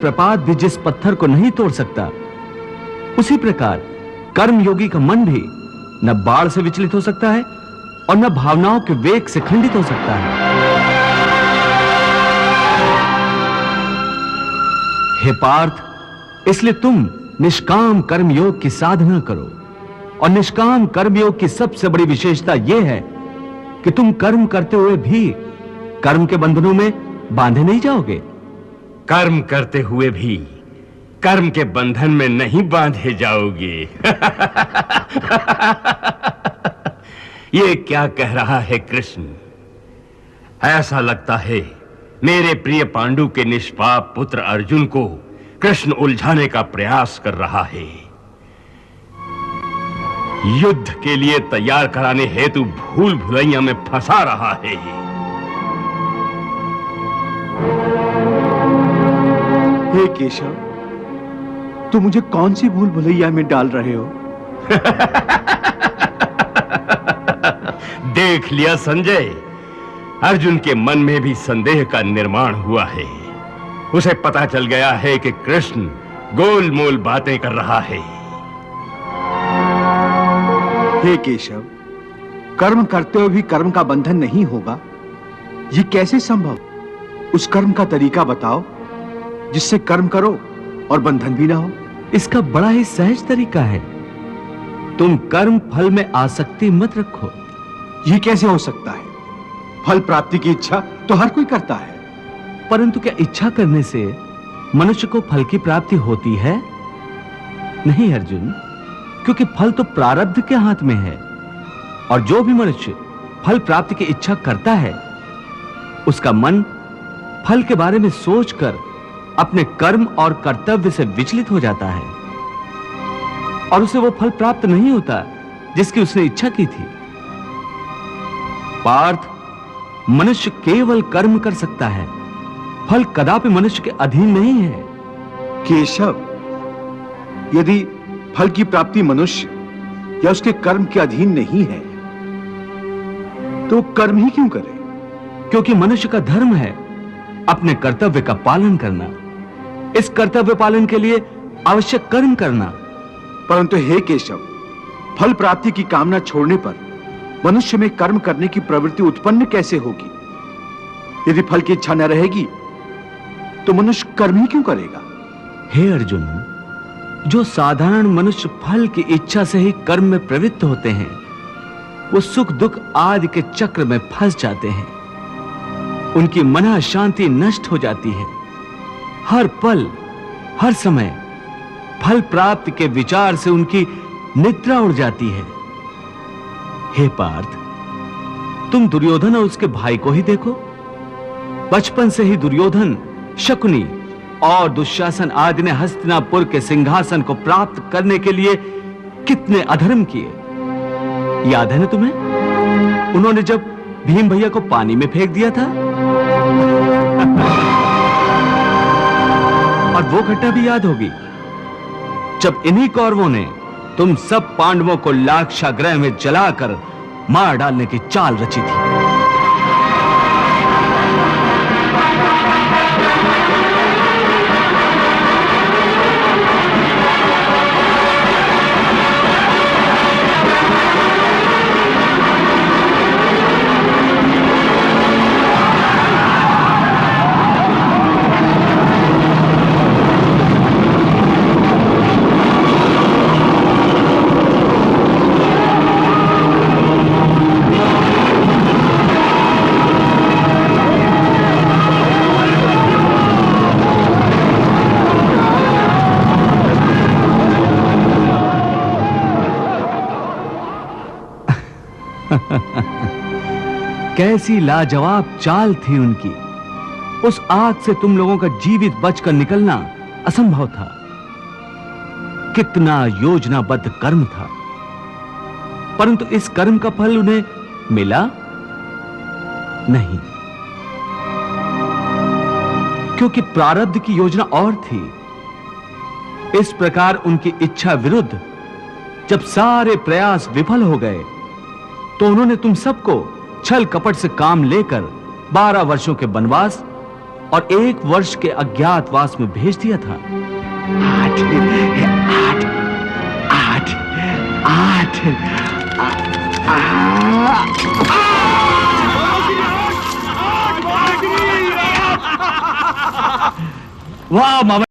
प्रपात भी जिस पत्थर को नहीं तोड़ सकता, उसी प्रकार कर्मयोगी का मन भी न बाढ़ से विचलित हो सकता है और न भावनाओं के वेग से खंडित हो सकता है। हे पार्थ, इसलिए तुम निष्काम कर्मयोग की साधना करो। और निष्काम कर्मयोग की सबसे बड़ी विशेषता यह है कि तुम कर्म करते हुए भी कर्म के बंधनों में बांधे नहीं जाओगे। कर्म करते हुए भी कर्म के बंधन में नहीं बांधे जाओगे। ये क्या कह रहा है कृष्ण? ऐसा लगता है मेरे प्रिय पांडु के निष्पाप पुत्र अर्जुन को कृष्ण उलझाने का प्रयास कर रहा है। युद्ध के लिए तैयार कराने हेतु भूल भुलैया में फंसा रहा है। हे केशव, तुम मुझे कौन सी भूल भुलैया में डाल रहे हो? देख लिया संजय, अर्जुन के मन में भी संदेह का निर्माण हुआ है। उसे पता चल गया है कि कृष्ण गोलमोल बातें कर रहा है। हे केशव, कर्म करते हुए भी कर्म का बंधन नहीं होगा, ये कैसे संभव? उस कर्म का तरीका बताओ जिससे कर्म करो और बंधन भी ना हो। इसका बड़ा ही सहज तरीका है। तुम कर्म फल में आसक्ति मत रखो। ये कैसे हो सकता है? फल प्राप्ति की इच्छा तो हर कोई करता है। परंतु क्या इच्छा करने से मनुष्य को फल की प्राप्ति होती है? नहीं अर्जुन, क्योंकि फल तो प्रारब्ध के हाथ में है। और जो भी मनुष्य फल प्राप्ति की इच्छा करता है, उसका मन फल के बारे में सोचकर अपने कर्म और कर्तव्य से विचलित हो जाता है और उसे वो फल प्राप्त नहीं होता जिसकी उसने इच्छा की थी। पार्थ, मनुष्य केवल कर्म कर सकता है, फल कदापि मनुष्य के अधीन नहीं है। केशव, यदि फल की प्राप्ति मनुष्य या उसके कर्म के अधीन नहीं है, तो कर्म ही क्यों करे? क्योंकि मनुष्य का धर्म है अपने कर्तव्य का पालन करना। इस कर्तव्य पालन के लिए आवश्यक कर्म करना। परंतु हे केशव, फल प्राप्ति की कामना छोड़ने पर मनुष्य में कर्म करने की प्रवृत्ति उत्पन्न कैसे होगी? यदि फल की इच्छा न रहेगी तो मनुष्य कर्म ही क्यों करेगा? हे अर्जुन, जो साधारण मनुष्य फल की इच्छा से ही कर्म में प्रवृत्त होते हैं, वो सुख दुख आदि के चक्र में फंस जाते हैं। उनकी मन शांति नष्ट हो जाती है। हर पल हर समय फल प्राप्ति के विचार से उनकी निद्रा उड़ जाती है। हे पार्थ, तुम दुर्योधन और उसके भाई को ही देखो। बचपन से ही दुर्योधन, शकुनी और दुशासन आदि ने हस्तिनापुर के सिंहासन को प्राप्त करने के लिए कितने अधर्म किए, याद है ना तुम्हें? उन्होंने जब भीम भैया को पानी में फेंक दिया था, और वो घटना भी याद होगी जब इन्हीं कौरवों ने तुम सब पांडवों को लाक्षागृह में जलाकर मार डालने की चाल रची थी। कैसी लाजवाब चाल थी उनकी। उस आग से तुम लोगों का जीवित बचकर निकलना असंभव था। कितना योजनाबद्ध कर्म था, परंतु इस कर्म का फल उन्हें मिला नहीं, क्योंकि प्रारब्ध की योजना और थी। इस प्रकार उनकी इच्छा विरुद्ध जब सारे प्रयास विफल हो गए, तो उन्होंने तुम सबको छल कपट से काम लेकर 12 वर्षों के वनवास और 1 वर्ष के अज्ञातवास में भेज दिया था। 8 8 8 8 वाह मामा